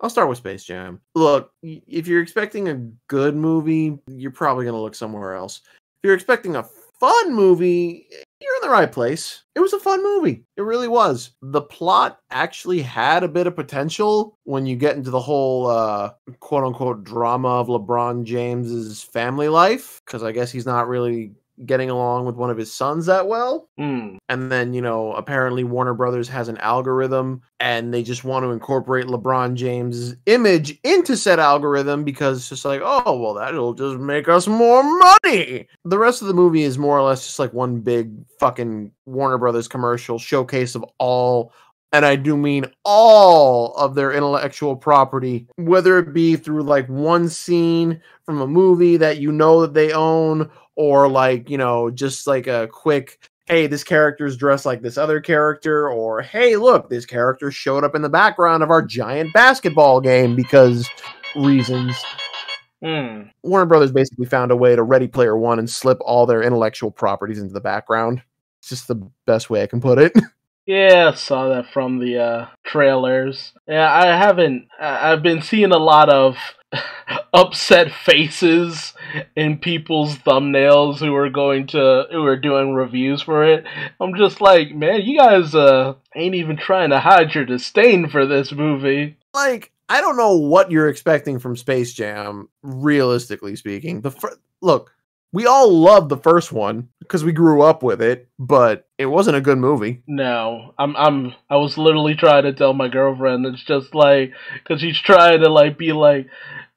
I'll start with Space Jam. Look, if you're expecting a good movie, you're probably going to look somewhere else. If you're expecting a fun movie, you're in the right place. It was a fun movie. It really was. The plot actually had a bit of potential when you get into the whole quote-unquote drama of LeBron James's family life, because I guess he's not really getting along with one of his sons that well. And then, apparently Warner Brothers has an algorithm and they just want to incorporate LeBron James' image into said algorithm because it's just like, oh, well, that'll just make us more money. The rest of the movie is more or less just like one big fucking Warner Brothers commercial showcase of all, and I do mean all, of their intellectual property, whether it be through like one scene from a movie that that they own, or like, just like a quick, hey, this character's dressed like this other character, or hey, look, this character showed up in the background of our giant basketball game because reasons. Warner Brothers basically found a way to Ready Player One and slip all their intellectual properties into the background. It's just the best way I can put it. Yeah, I saw that from the trailers. Yeah, I've been seeing a lot of upset faces in people's thumbnails who are doing reviews for it. I'm just like, man, you guys ain't even trying to hide your disdain for this movie. Like, I don't know what you're expecting from Space Jam, realistically speaking. Look, we all loved the first one because we grew up with it, but it wasn't a good movie. No, I was literally trying to tell my girlfriend. It's just like, because she's trying to like be like,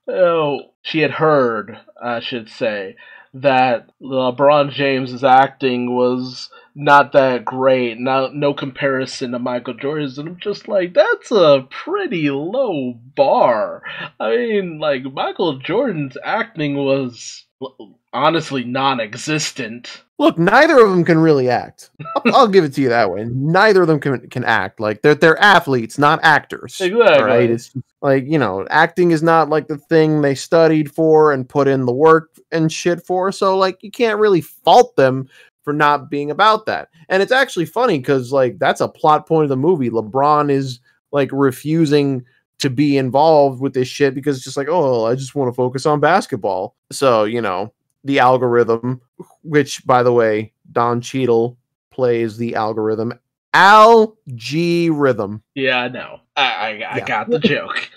oh, she had heard, I should say, that LeBron James's acting was not that great, no comparison to Michael Jordan's, and I'm just like, that's a pretty low bar. I mean, like, Michael Jordan's acting was honestly non-existent. Look, neither of them can really act. I'll give it to you that way. Neither of them can act. Like, they're athletes, not actors. Exactly. Right? It's like, acting is not like the thing they studied for and put in the work and shit for. So, like, you can't really fault them for not being about that. And it's actually funny because, like, that's a plot point of the movie. LeBron is, like, refusing to be involved with this shit because it's just like, oh, I just want to focus on basketball. So, the algorithm, which, by the way, Don Cheadle plays the algorithm. Algorithm. Yeah, I know. I got the joke.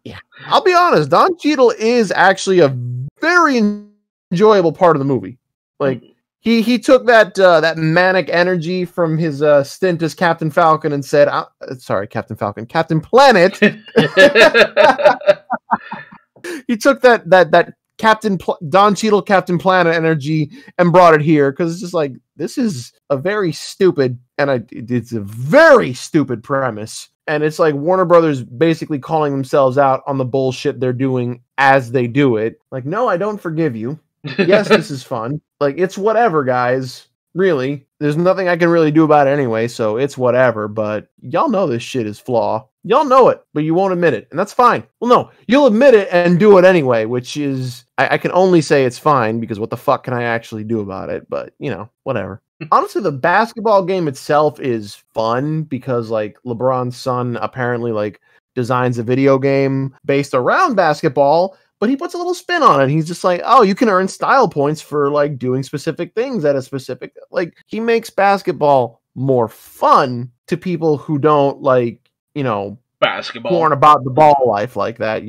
Yeah. I'll be honest, Don Cheadle is actually a very enjoyable part of the movie. Like, he took that manic energy from his stint as Captain Falcon and said, Captain Planet. He took that Don Cheadle Captain Planet energy and brought it here because it's just like, this is a very stupid, and it's a very stupid premise. And it's like Warner Brothers basically calling themselves out on the bullshit they're doing as they do it. Like, no, I don't forgive you. Yes, this is fun. Like, it's whatever, guys. Really. There's nothing I can really do about it anyway, so it's whatever. But y'all know this shit is flaw. Y'all know it, but you won't admit it. And that's fine. Well, no, you'll admit it and do it anyway, which is, I can only say it's fine because what the fuck can I actually do about it? But, whatever. Honestly, the basketball game itself is fun because, like, LeBron's son apparently, like, designs a video game based around basketball, but he puts a little spin on it. He's just like, oh, you can earn style points for, like, doing specific things at a specific, like, he makes basketball more fun to people who don't, like, basketball, born about the ball life like that,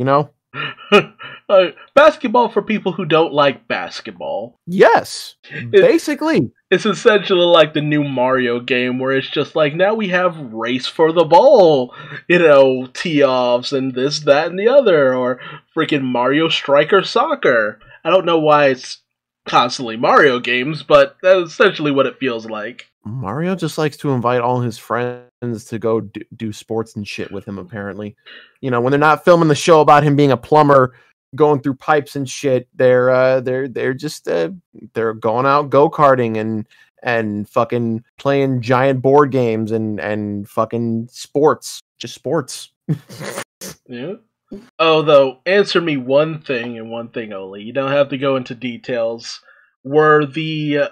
basketball for people who don't like basketball. Yes, basically. It's essentially like the new Mario game where it's just like, now we have race for the ball, tee-offs and this, that, and the other, or freaking Mario Striker Soccer. I don't know why it's constantly Mario games, but that's essentially what it feels like. Mario just likes to invite all his friends to go do sports and shit with him, apparently. When they're not filming the show about him being a plumber, going through pipes and shit, they're just they're going out go-karting and fucking playing giant board games and fucking sports. Just sports. Yeah. Oh, though, answer me one thing and one thing only. You don't have to go into details. were the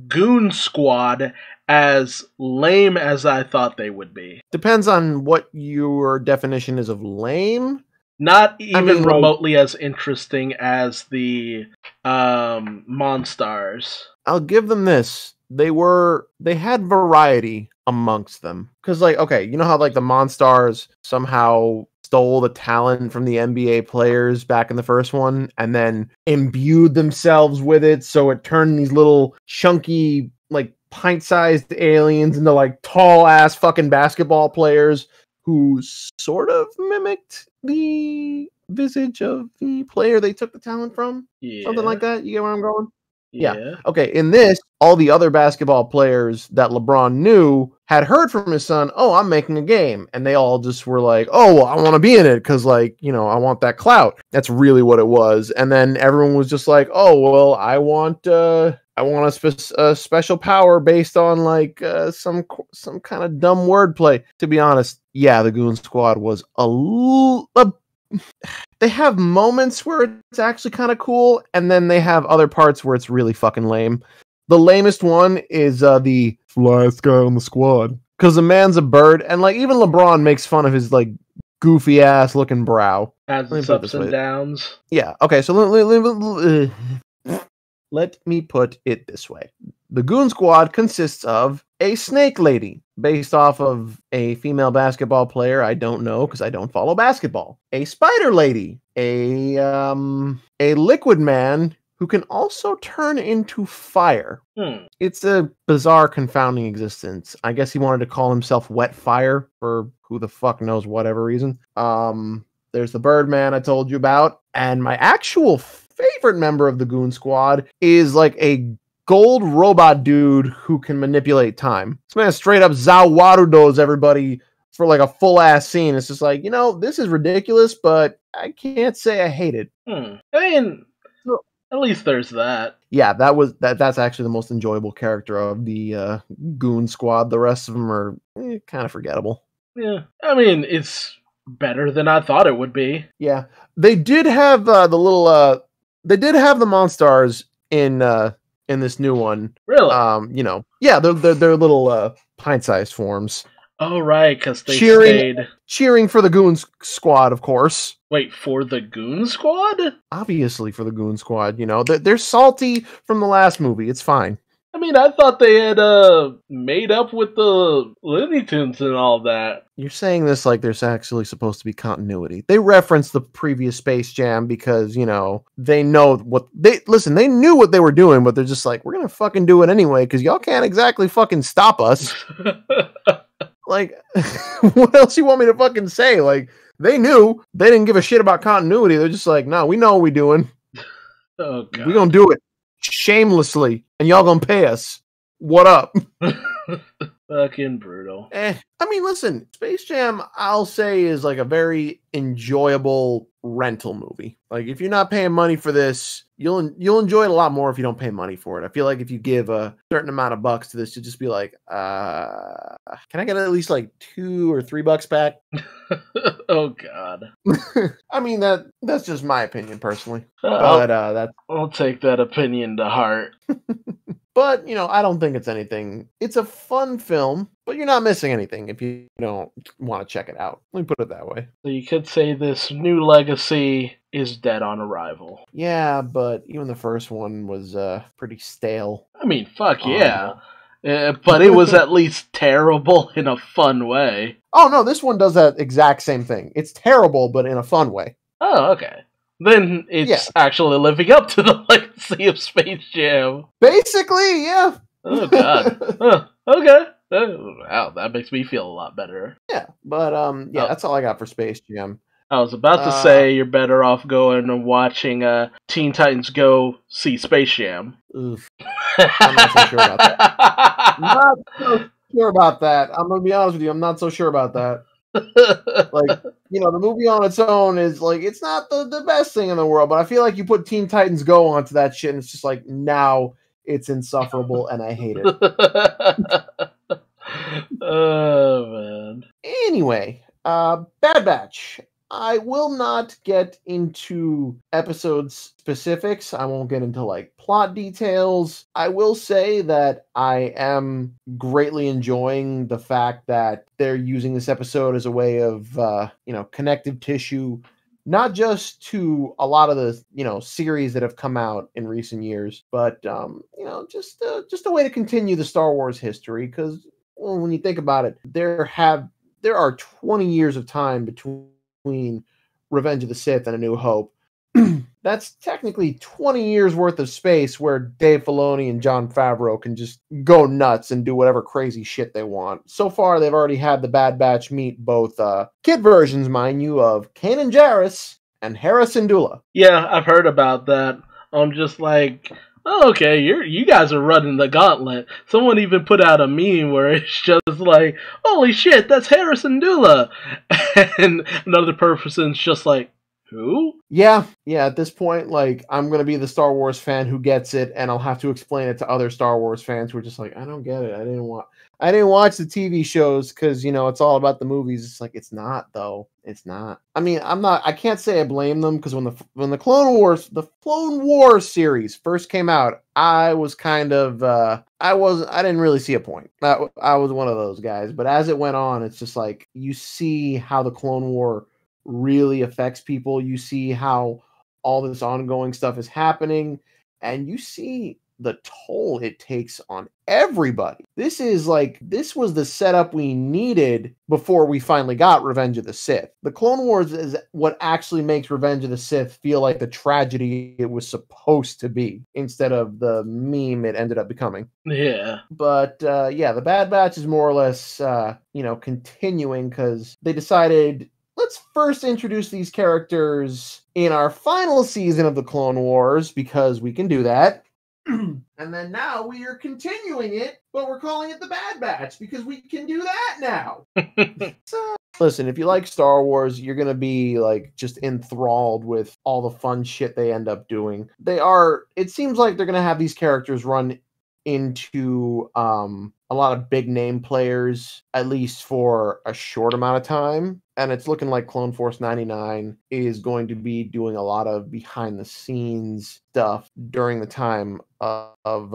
Goon Squad as lame as I thought they would be? Depends on what your definition is of lame. Not even remotely as interesting as the Monstars. I'll give them this. They had variety amongst them. Because, like, okay, you know how, like, the Monstars somehow stole the talent from the NBA players back in the first one and then imbued themselves with it, so it turned these little chunky, like, pint-sized aliens into, like, tall-ass fucking basketball players who sort of mimicked the visage of the player they took the talent from? Yeah. Something like that? You get where I'm going? Yeah. Okay, in this, all the other basketball players that LeBron knew had heard from his son, oh, I'm making a game. And they all just were like, oh, well, I want to be in it because, like, you know, I want that clout. That's really what it was. And then everyone was just like, oh, well, I want a special power based on, like, some kind of dumb wordplay. To be honest, yeah, the Goon Squad was they have moments where it's actually kind of cool, and then they have other parts where it's really fucking lame. The lamest one is the flyest guy on the squad, because the man's a bird, and, like, even LeBron makes fun of his, like, goofy ass looking brow. Has its ups and downs. Yeah. Okay. So let me put it this way: the Goon Squad consists of a snake lady, based off of a female basketball player I don't know because I don't follow basketball. A spider lady, a liquid man who can also turn into fire. It's a bizarre, confounding existence. I guess he wanted to call himself Wet Fire for who the fuck knows whatever reason. There's the Birdman I told you about, and my actual favorite member of the Goon Squad is like a gold robot dude who can manipulate time. This man straight up Zawarudos everybody for like a full ass scene. It's just like, you know, this is ridiculous, but I can't say I hate it. I mean, at least there's that. Yeah, that's actually the most enjoyable character of the Goon Squad. The rest of them are kind of forgettable. Yeah, I mean, it's better than I thought it would be. Yeah, they did have they did have the Monstars in this new one. Really? You know, yeah, they're little pint-sized forms. Oh, right, because they cheering for the Goon Squad, of course. Wait, for the Goon Squad? Obviously for the Goon Squad, you know. They're salty from the last movie. It's fine. I mean, I thought they had made up with the Looney Tunes and all that. You're saying this like there's actually supposed to be continuity. They reference the previous Space Jam because, you know, they know they knew what they were doing, but they're just like, we're going to fucking do it anyway because y'all can't exactly fucking stop us. Like, what else you want me to fucking say? Like, they knew. They didn't give a shit about continuity. They're just like, no, we know what we're doing. Oh, God. We're going to do it shamelessly, and y'all going to pay us. What up? Fucking brutal. I mean, listen, Space Jam, I'll say, is like a very enjoyable rental movie. Like, if you're not paying money for this, you'll enjoy it a lot more if you don't pay money for it. I feel like if you give a certain amount of bucks to this, you'll just be like, can I get at least like $2 or $3 back? Oh, God. I mean, that's just my opinion personally. I'll take that opinion to heart. But, you know, I don't think it's anything. It's a fun film, but you're not missing anything if you don't want to check it out. Let me put it that way. So you could say this new legacy is dead on arrival. Yeah, but even the first one was pretty stale. I mean, fuck yeah. But it was at least terrible in a fun way. Oh, no, this one does that exact same thing. It's terrible, but in a fun way. Oh, okay. Then it's actually living up to the legacy of Space Jam. Basically, yeah. Oh, God. Okay. Wow, that makes me feel a lot better. Yeah, but that's all I got for Space Jam. I was about to say you're better off going and watching Teen Titans Go see Space Jam. Oof. I'm not so sure about that. Not so sure about that. I'm going to be honest with you. I'm not so sure about that. Like, you know, the movie on its own is like, it's not the best thing in the world, but I feel like you put Teen Titans Go onto that shit and it's just like, now it's insufferable and I hate it. Oh, man. Anyway, Bad Batch. I will not get into episode specifics. I won't get into like plot details. I will say that I am greatly enjoying the fact that they're using this episode as a way of, connective tissue, not just to a lot of the, series that have come out in recent years, but, just a way to continue the Star Wars history. Because when you think about it, there are 20 years of time between Revenge of the Sith and A New Hope. That's technically 20 years worth of space where Dave Filoni and Jon Favreau can just go nuts and do whatever crazy shit they want. So far, they've already had the Bad Batch meet both kid versions, mind you, of Kanan Jarrus and Hera Syndulla. Yeah, I've heard about that. I'm just like, oh, okay, you guys are running the gauntlet. Someone even put out a meme where it's just like, holy shit, that's Hera Syndulla. And another person's just like, who? Yeah, at this point, like, I'm going to be the Star Wars fan who gets it, and I'll have to explain it to other Star Wars fans who are just like, I don't get it. I didn't watch the TV shows because, it's all about the movies. It's like, it's not, though. It's not. I mean, I can't say I blame them, because when the Clone Wars series first came out, I was kind of, I didn't really see a point. I was one of those guys. But as it went on, it's just like, you see how the Clone War really affects people. You see how all this ongoing stuff is happening, and you see the toll it takes on everybody. This was the setup we needed before we finally got Revenge of the Sith. The Clone Wars is what actually makes Revenge of the Sith feel like the tragedy it was supposed to be, instead of the meme it ended up becoming. Yeah. But the Bad Batch is more or less continuing, because they decided, let's first introduce these characters in our final season of the Clone Wars, because we can do that. And then now we are continuing it, but we're calling it the Bad Batch because we can do that now. So, listen, if you like Star Wars, you're going to be like just enthralled with all the fun shit they end up doing. It seems like they're going to have these characters run into a lot of big name players, at least for a short amount of time. And it's looking like Clone Force 99 is going to be doing a lot of behind the scenes stuff during the time of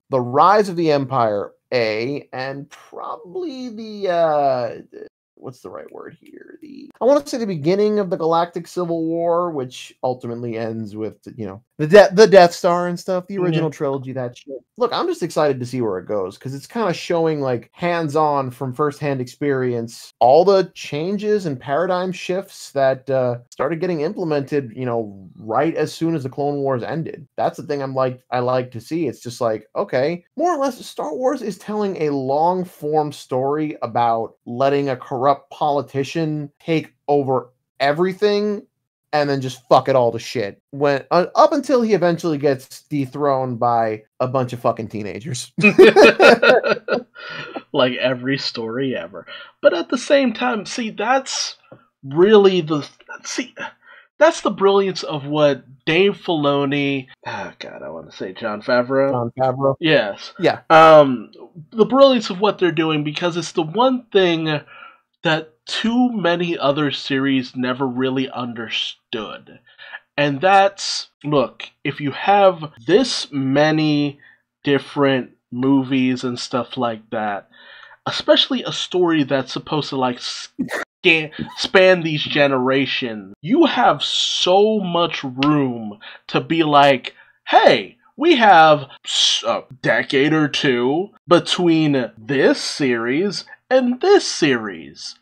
the rise of the Empire, and probably the what's the right word here? I want to say the beginning of the Galactic Civil War, which ultimately ends with, the Death Star and stuff, the original trilogy, that shit. Look, I'm just excited to see where it goes, because it's kind of showing, like, hands-on from firsthand experience, all the changes and paradigm shifts that started getting implemented, right as soon as the Clone Wars ended. That's the thing I like to see. It's just like, okay, more or less, Star Wars is telling a long-form story about letting a corrupt politician take over everything and then just fuck it all to shit, when up until he eventually gets dethroned by a bunch of fucking teenagers. Like every story ever. But at the same time, that's really that's the brilliance of what Dave Filoni, I want to say Jon Favreau. Jon Favreau? Yes. Yeah. The brilliance of what they're doing, because it's the one thing that too many other series never really understood. And that's, look, if you have this many different movies and stuff like that, especially a story that's supposed to like span these generations, you have so much room to be like, hey, we have a decade or two between this series and this series.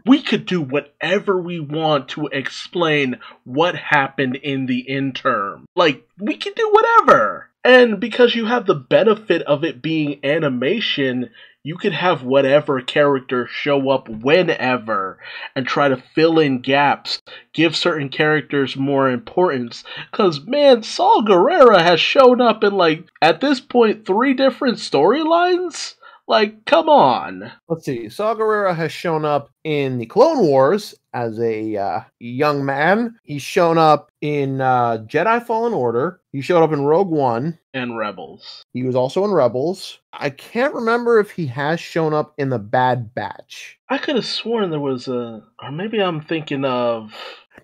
We could do whatever we want to explain what happened in the interim. Like, we can do whatever. And because you have the benefit of it being animation, you could have whatever character show up whenever and try to fill in gaps, give certain characters more importance. Because, man, Saul Guerrero has shown up in, like, at this point, 3 different storylines? Like, come on. Let's see. Saw Gerrera has shown up in the Clone Wars as a young man. He's shown up in Jedi Fallen Order. He showed up in Rogue One. And Rebels. He was also in Rebels. I can't remember if he has shown up in the Bad Batch. I could have sworn there was or maybe I'm thinking of...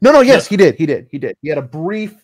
No, yes, he did. He had a brief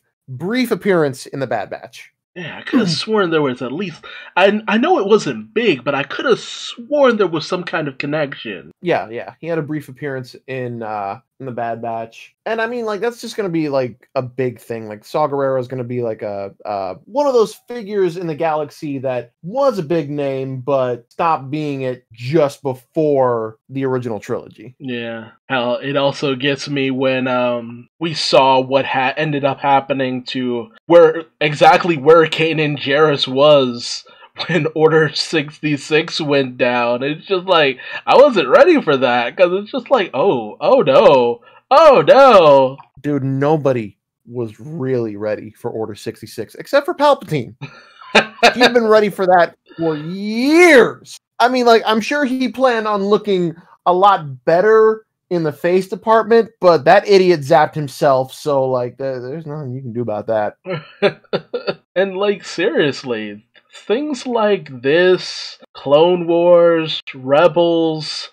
appearance in the Bad Batch. Yeah, I could have sworn there was at least... I know it wasn't big, but I could have sworn there was some kind of connection. Yeah. He had a brief appearance in the Bad Batch. And I mean, like, that's just going to be, like, a big thing. Like, Saw Gerrera is going to be, like, one of those figures in the galaxy that was a big name, but stopped being it just before the original trilogy. Yeah. Hell, it also gets me when we saw what ended up happening to where Kanan Jarrus was when Order 66 went down. It's just like, I wasn't ready for that, because it's just like, oh no. Dude, nobody was really ready for Order 66, except for Palpatine. He'd been ready for that for years. I mean, like, I'm sure he planned on looking a lot better in the face department, but that idiot zapped himself, so, like, there's nothing you can do about that. And, like, seriously, things like this, Clone Wars, Rebels,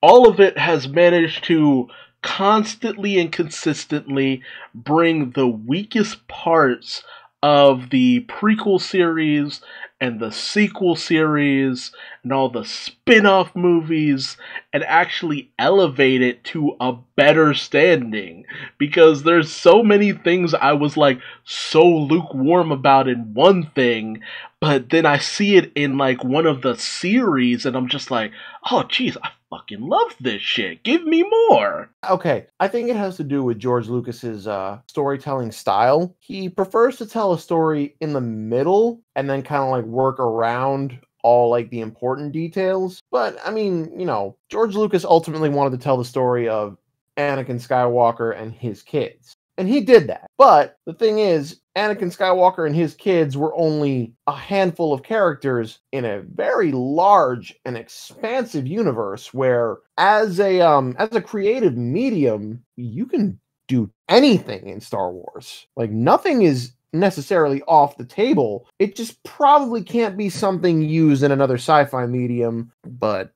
all of it has managed to constantly and consistently bring the weakest parts of the prequel series and the sequel series and all the spin-off movies and actually elevate it to a better standing, because there's so many things I was like so lukewarm about in one thing, but then I see it in like one of the series and I'm just like, oh geez, I fucking love this shit, give me more. Okay, I think it has to do with George Lucas's storytelling style. He prefers to tell a story in the middle and then kind of like work around all like the important details. But I mean, you know, George Lucas ultimately wanted to tell the story of Anakin Skywalker and his kids. And he did that. But the thing is, Anakin Skywalker and his kids were only a handful of characters in a very large and expansive universe where as a creative medium, you can do anything in Star Wars. Like, nothing is necessarily off the table. It just probably can't be something used in another sci-fi medium, but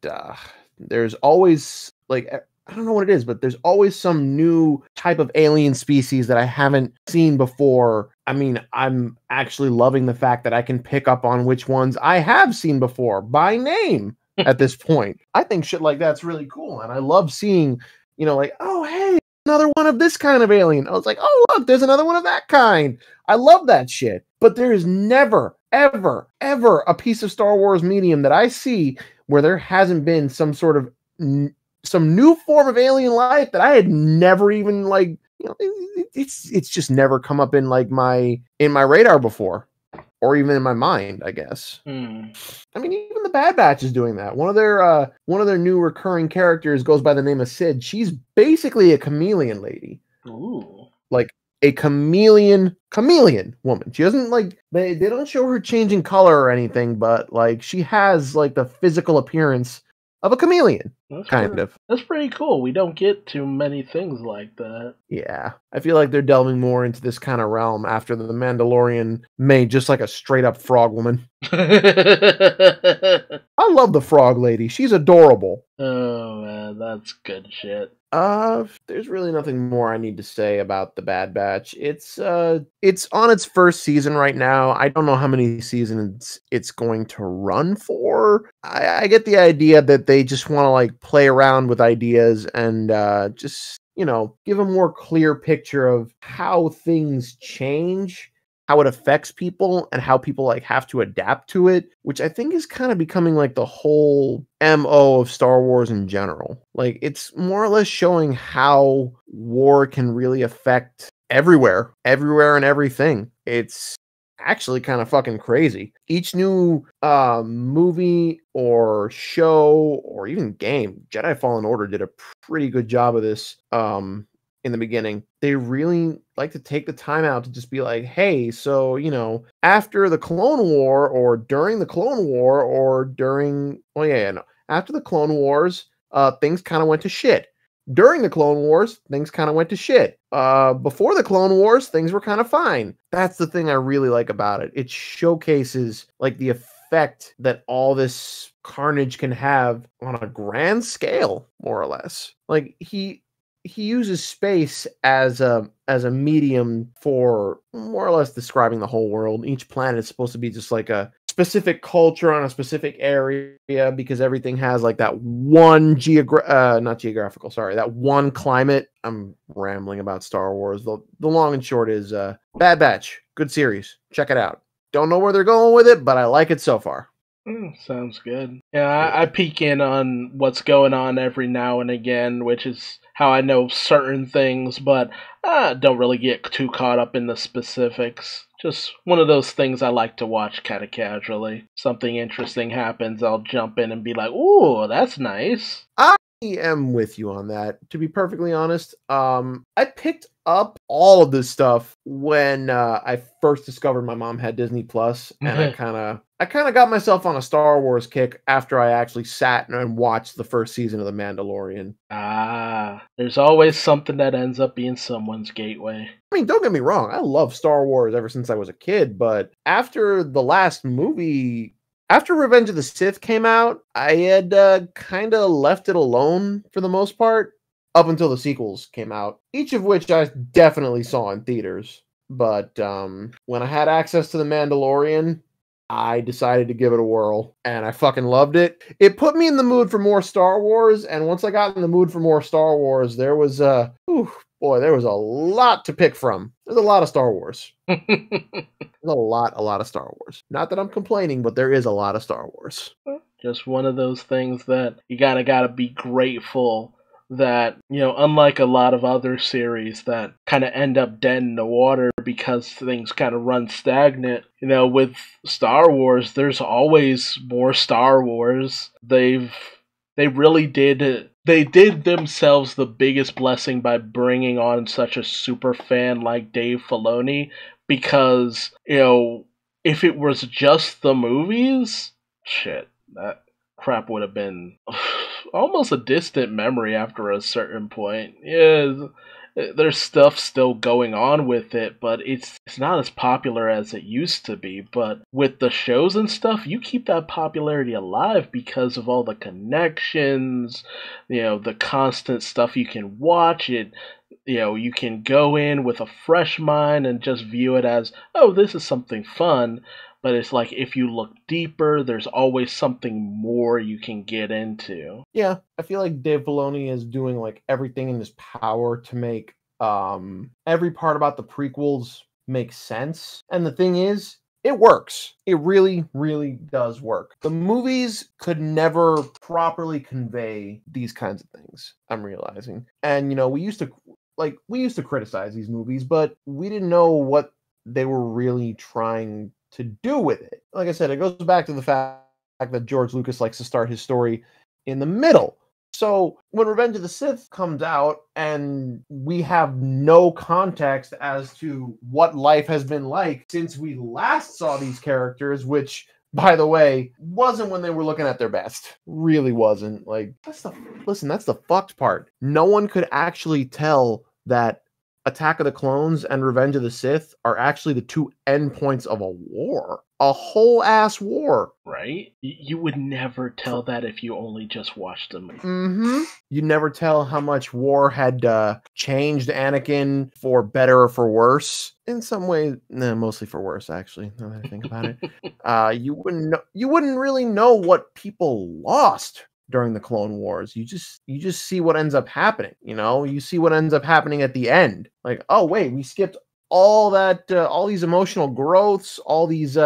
there's always, like, I don't know what it is, but there's always some new type of alien species that I haven't seen before. I mean, I'm actually loving the fact that I can pick up on which ones I have seen before by name at this point. I think shit like that's really cool, and I love seeing, you know, like, oh, hey, another one of this kind of alien. I was like, oh, look, there's another one of that kind. I love that shit. But there is never, ever, ever a piece of Star Wars medium that I see where there hasn't been some sort of some new form of alien life that I had never even, like, you know, it's just never come up in like my radar before, or even in my mind, I guess. I mean, even the Bad Batch is doing that. One of their new recurring characters goes by the name of Sid. She's basically a chameleon lady. Ooh. Like a chameleon woman. She doesn't, like, they don't show her changing color or anything, but like she has like the physical appearance of a chameleon. That's pretty cool. We don't get too many things like that. Yeah. I feel like they're delving more into this kind of realm after the Mandalorian made just like a straight up frog woman. I love the frog lady. She's adorable. Oh man, that's good shit. There's really nothing more I need to say about the Bad Batch. It's on its first season right now. I don't know how many seasons it's going to run for. I get the idea that they just want to like play around with ideas and just, you know, give a more clear picture of how things change, how it affects people, and how people like have to adapt to it, which I think is kind of becoming like the whole MO of Star Wars in general. Like, it's more or less showing how war can really affect everywhere and everything. It's actually kind of fucking crazy. Each new movie or show or even game, Jedi Fallen Order did a pretty good job of this. in the beginning, they really like to take the time out to just be like, hey, so, after the Clone War or during the Clone War or during, oh, yeah, no, after the Clone Wars, things kind of went to shit. During the Clone Wars, things kind of went to shit. Before the Clone Wars, things were kind of fine. That's the thing I really like about it. It showcases like the effect that all this carnage can have on a grand scale, more or less. Like he uses space as a medium for more or less describing the whole world. Each planet is supposed to be just like a specific culture on a specific area because everything has like that one that one climate. I'm rambling about Star Wars. The long and short is Bad Batch. Good series. Check it out. Don't know where they're going with it, but I like it so far. Sounds good. Yeah, I peek in on what's going on every now and again, which is how I know certain things, but I don't really get too caught up in the specifics. Just one of those things I like to watch kind of casually. Something interesting happens, I'll jump in and be like, ooh, that's nice. I am with you on that. To be perfectly honest, I picked up all of this stuff when I first discovered my mom had Disney Plus, and I kind of got myself on a Star Wars kick after I actually sat and watched the first season of The Mandalorian. There's always something that ends up being someone's gateway. I mean, don't get me wrong, I love Star Wars ever since I was a kid, but after the last movie, after Revenge of the Sith came out, I had kind of left it alone for the most part, up until the sequels came out, each of which I definitely saw in theaters. But when I had access to The Mandalorian, I decided to give it a whirl, and I fucking loved it. It put me in the mood for more Star Wars, and once I got in the mood for more Star Wars, there was there was a lot to pick from. There's a lot of Star Wars. There's a lot of Star Wars. Not that I'm complaining, but there is a lot of Star Wars. Just one of those things that you gotta be grateful that, unlike a lot of other series that kind of end up dead in the water because things kind of run stagnant, with Star Wars, there's always more Star Wars. They did themselves the biggest blessing by bringing on such a super fan like Dave Filoni, because, if it was just the movies, shit, that crap would have been almost a distant memory after a certain point. Yeah, there's stuff still going on with it, but it's not as popular as it used to be. But with the shows and stuff, you keep that popularity alive because of all the connections, the constant stuff you can watch it. You can go in with a fresh mind and just view it as, oh, this is something fun. But it's like, if you look deeper, there's always something more you can get into. Yeah, I feel like Dave Filoni is doing like everything in his power to make every part about the prequels make sense. And the thing is, it works. It really, really does work. The movies could never properly convey these kinds of things, I'm realizing. And, we used to criticize these movies, but we didn't know what they were really trying to do with it. Like I said, it goes back to the fact that George Lucas likes to start his story in the middle. So when Revenge of the Sith comes out and we have no context as to what life has been like since we last saw these characters, which, by the way, wasn't when they were looking at their best. Really wasn't. Like, that's the fucked part. No one could actually tell that Attack of the Clones and Revenge of the Sith are actually the two endpoints of a war. A whole ass war. Right? You would never tell that if you only just watched them. Mm-hmm. You'd never tell how much war had changed Anakin for better or for worse. In some ways, mostly for worse, actually, now that I think about it. You wouldn't really know what people lost during the Clone Wars. You just see what ends up happening. You see what ends up happening at the end. Like, oh wait, we skipped all that, all these emotional growths, all these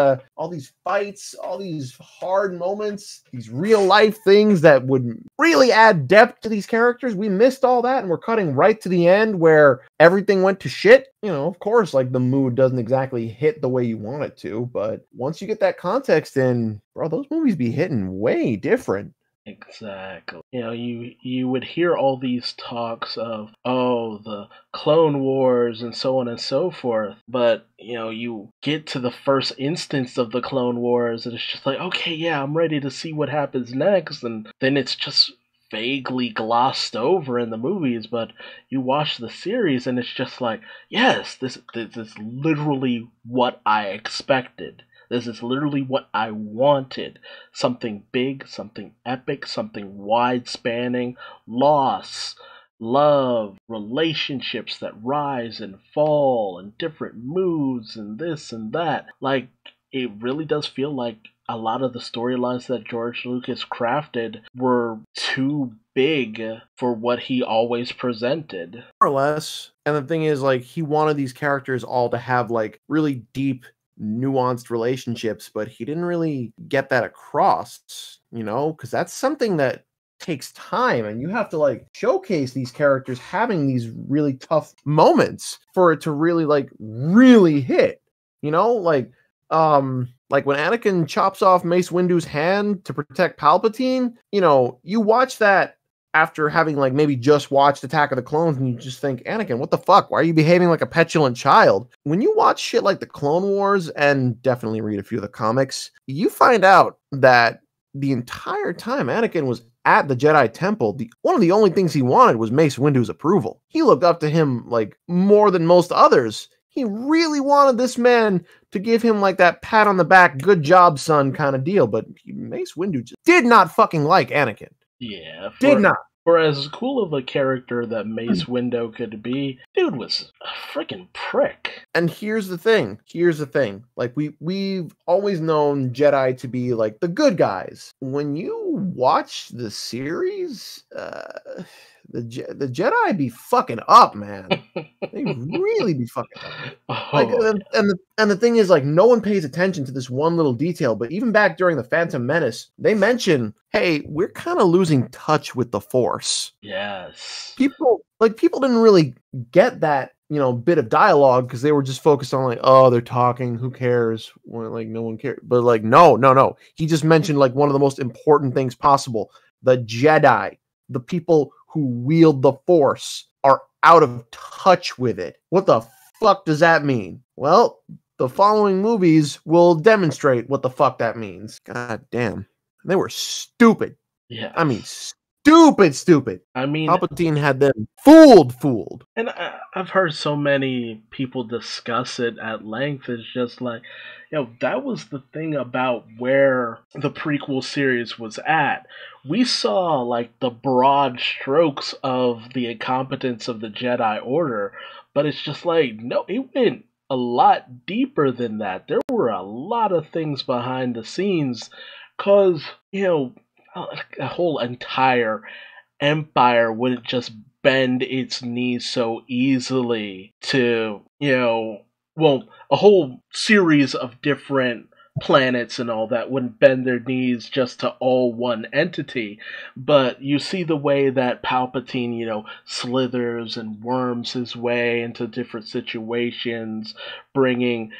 fights, all these hard moments, these real life things that would really add depth to these characters. We missed all that, and we're cutting right to the end where everything went to shit. Of course, like, the mood doesn't exactly hit the way you want it to, but once you get that context in, bro, those movies be hitting way different. Exactly. You would hear all these talks of, oh, the Clone Wars and so on and so forth, but you get to the first instance of the Clone Wars and it's just like, okay, yeah, I'm ready to see what happens next, and then it's just vaguely glossed over in the movies, but you watch the series and it's just like, yes, this is literally what I expected. This is literally what I wanted. Something big, something epic, something wide spanning, loss, love, relationships that rise and fall, and different moods, and this and that. Like, it really does feel like a lot of the storylines that George Lucas crafted were too big for what he always presented. More or less. And the thing is, like, he wanted these characters all to have, like, really deep, nuanced relationships, but he didn't really get that across, because that's something that takes time, and you have to, like, showcase these characters having these really tough moments for it to really, like, really hit, like when Anakin chops off Mace Windu's hand to protect Palpatine, you watch that after having, like, maybe just watched Attack of the Clones, and you just think, Anakin, what the fuck? Why are you behaving like a petulant child? When you watch shit like the Clone Wars, and definitely read a few of the comics, you find out that the entire time Anakin was at the Jedi Temple, one of the only things he wanted was Mace Windu's approval. He looked up to him, like, more than most others. He really wanted this man to give him, like, that pat on the back, good job, son, kind of deal. But Mace Windu just did not fucking like Anakin. Yeah. Did not. For as cool of a character that Mace Windu could be, dude was a freaking prick. And here's the thing. Like, we've always known Jedi to be, like, the good guys. When you watch the series, the Jedi be fucking up, man. They really be fucking up. Like, and the thing is, like, no one pays attention to this one little detail, but even back during the Phantom Menace, they mention, hey, we're kind of losing touch with the Force. Yes. People didn't really get that, bit of dialogue because they were just focused on, like, oh, they're talking, who cares? Well, like, no one cares. But, like, no. He just mentioned, like, one of the most important things possible. The Jedi, the people who wield the Force, are out of touch with it. What the fuck does that mean? Well, the following movies will demonstrate what the fuck that means. God damn. They were stupid. Yeah. I mean, stupid. I mean, Palpatine had them fooled. And I've heard so many people discuss it at length. It's just like, that was the thing about where the prequel series was at. We saw, like, the broad strokes of the incompetence of the Jedi Order, but it's just like, no, it went a lot deeper than that. There were a lot of things behind the scenes, because, a whole entire empire wouldn't just bend its knees so easily to, a whole series of different planets and all that wouldn't bend their knees just to all one entity. But you see the way that Palpatine, slithers and worms his way into different situations, bringing,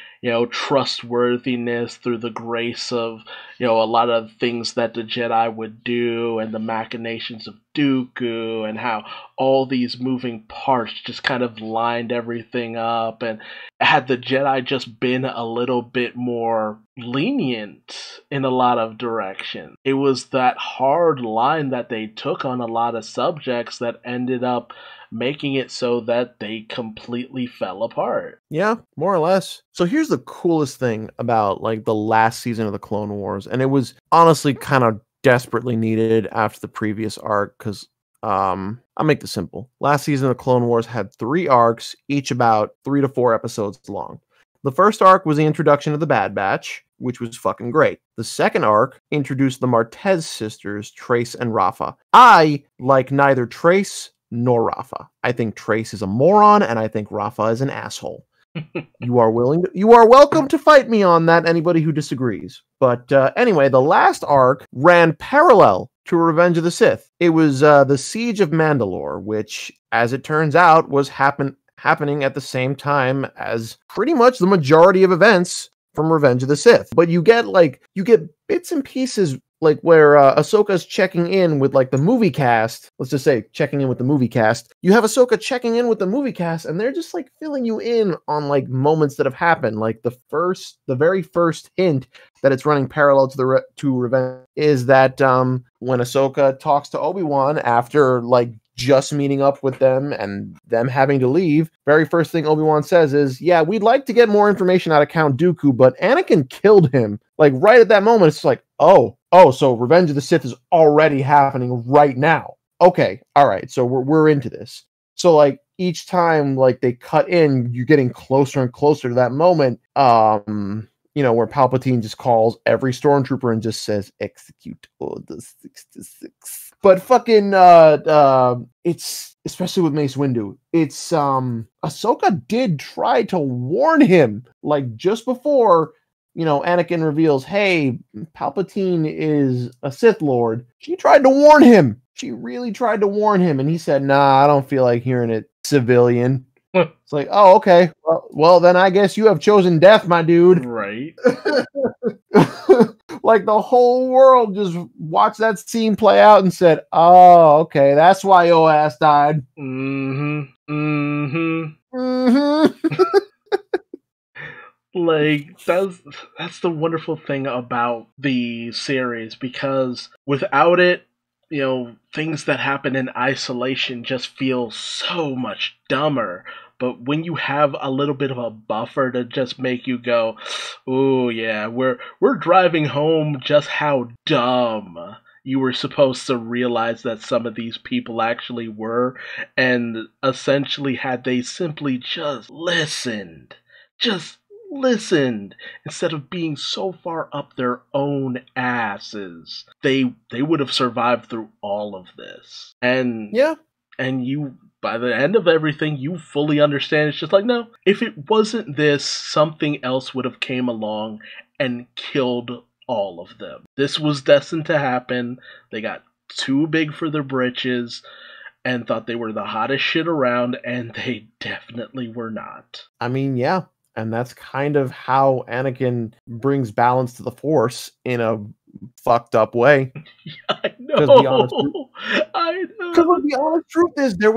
trustworthiness through the grace of, a lot of things that the Jedi would do, and the machinations of Dooku, and how all these moving parts just kind of lined everything up. And had the Jedi just been a little bit more lenient in a lot of directions, it was that hard line that they took on a lot of subjects that ended up making it so that they completely fell apart. Yeah, more or less. So here's the coolest thing about, like, the last season of the Clone Wars, and it was honestly kind of desperately needed after the previous arc, because I'll make this simple. Last season of the Clone Wars had 3 arcs, each about 3 to 4 episodes long. The first arc was the introduction of the Bad Batch, which was fucking great. The second arc introduced the Martez sisters, Trace and Rafa. I like neither Trace nor Rafa. I think Trace is a moron, and I think Rafa is an asshole. You are welcome to fight me on that, anybody who disagrees. But anyway, the last arc ran parallel to Revenge of the Sith. It was the Siege of Mandalore, which, as it turns out, was happening at the same time as pretty much the majority of events from Revenge of the Sith. But you get bits and pieces like where Ahsoka's checking in with like the movie cast. Let's just say checking in with the movie cast. You have Ahsoka checking in with the movie cast, and they're just like filling you in on like moments that have happened. Like the very first hint that it's running parallel to Revenge is that when Ahsoka talks to Obi-Wan after like just meeting up with them and them having to leave, very first thing Obi-Wan says is, yeah, we'd like to get more information out of Count Dooku, but Anakin killed him. Like right at that moment, it's like, oh, so Revenge of the Sith is already happening right now. Okay, all right, so we're into this. So like each time like they cut in, you're getting closer and closer to that moment. Where Palpatine just calls every stormtrooper and just says, execute Order 66. But fucking it's especially with Mace Windu, it's Ahsoka did try to warn him like just before Anakin reveals, hey, Palpatine is a Sith Lord. She tried to warn him. She really tried to warn him, and he said, nah, I don't feel like hearing it, civilian. It's like, oh, okay. Well, then I guess you have chosen death, my dude. Right. Like the whole world just watched that scene play out and said, oh, okay, that's why your ass died. Like that's the wonderful thing about the series, because without it, things that happen in isolation just feel so much dumber. But when you have a little bit of a buffer to just make you go, "Ooh, yeah, we're driving home just how dumb you were supposed to realize that some of these people actually were, and essentially had they simply just listened instead of being so far up their own asses, they would have survived through all of this." And you, by the end of everything, you fully understand. It's just like, no, if it wasn't this, something else would have came along and killed all of them. This was destined to happen. They got too big for their britches and thought they were the hottest shit around, and they definitely were not. I mean, yeah. And that's kind of how Anakin brings balance to the Force in a fucked up way. I know. Because the honest truth is, there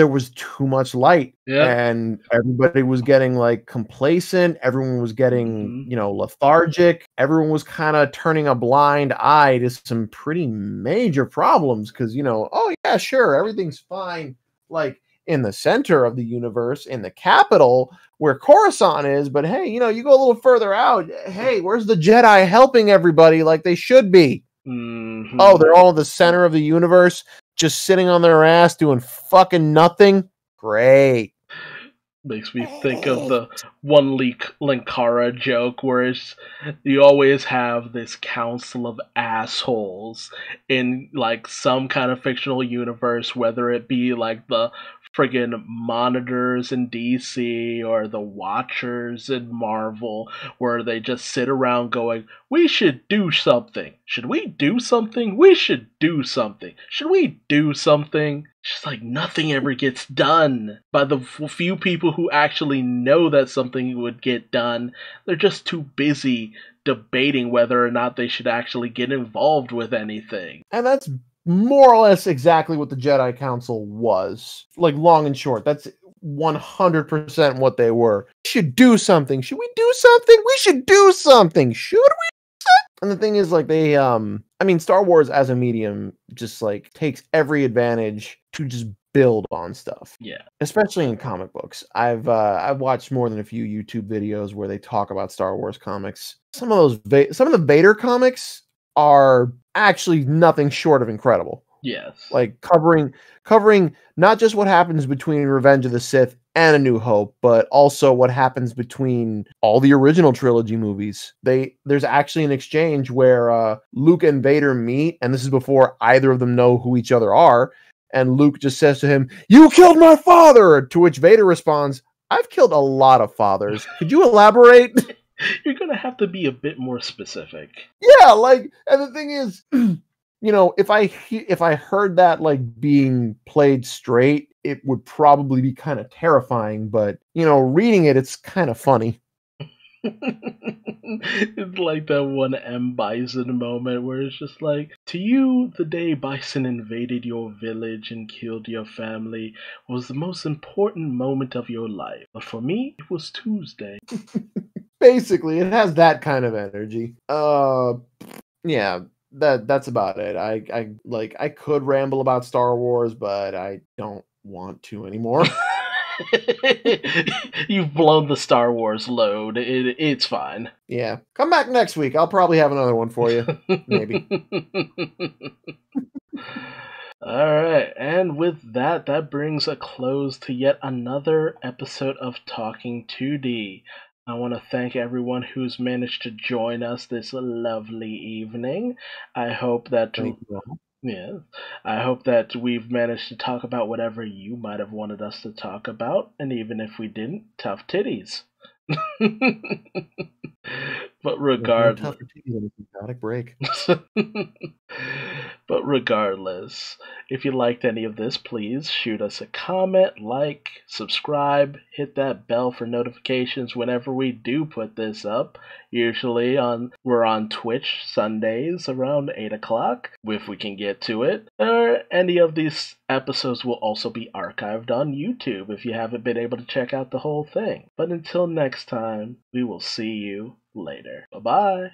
was too much light, and everybody was getting like complacent. Everyone was getting lethargic. Everyone was kind of turning a blind eye to some pretty major problems. Because oh yeah, sure, everything's fine. Like in the center of the universe, in the capital where Coruscant is, but hey, you go a little further out. Hey, where's the Jedi helping everybody like they should be? Mm-hmm. Oh, they're all in the center of the universe, just sitting on their ass doing fucking nothing. Great. Makes me think of the one Linkara joke where you always have this council of assholes in like some kind of fictional universe, whether it be like the friggin' monitors in DC or the Watchers in Marvel, where they just sit around going, we should do something. Should we do something? We should do something. Should we do something? It's just like nothing ever gets done by the few people who actually know that something would get done. They're just too busy debating whether or not they should actually get involved with anything. And that's more or less exactly what the Jedi Council was. Like, long and short, that's 100% what they were. We should do something. Should we do something? We should do something. Should we? And the thing is, like, they, Star Wars as a medium just, like, takes every advantage to just build on stuff. Yeah. Especially in comic books. I've watched more than a few YouTube videos where they talk about Star Wars comics. Some of the Vader comics are actually nothing short of incredible. Yes. Like covering not just what happens between Revenge of the Sith and A New Hope, but also what happens between all the original trilogy movies. There's actually an exchange where Luke and Vader meet, and this is before either of them know who each other are, and Luke just says to him, "You killed my father!" To which Vader responds, "I've killed a lot of fathers. Could you elaborate?" You're gonna have to be a bit more specific. Yeah, like, and the thing is, if I heard that like being played straight, it would probably be kind of terrifying. But reading it, it's kind of funny. It's like that one M. Bison moment where it's just like, to you, the day Bison invaded your village and killed your family was the most important moment of your life. But for me, it was Tuesday. Basically, it has that kind of energy. Yeah, that's about it. I could ramble about Star Wars, but I don't want to anymore. You've blown the Star Wars load. It's fine. Yeah. Come back next week. I'll probably have another one for you. Maybe. Alright, and with that, that brings a close to yet another episode of Talking 2D. I want to thank everyone who's managed to join us this lovely evening. I hope that Thank you all. yeah, I hope that we've managed to talk about whatever you might have wanted us to talk about, and even if we didn't, tough titties. But regardless, no tougher titties than a psychotic break. But regardless, if you liked any of this, please shoot us a comment, like, subscribe, hit that bell for notifications whenever we do put this up. Usually we're on Twitch Sundays around 8 o'clock, if we can get to it. Or any of these episodes will also be archived on YouTube if you haven't been able to check out the whole thing. But until next time, we will see you later. Bye-bye.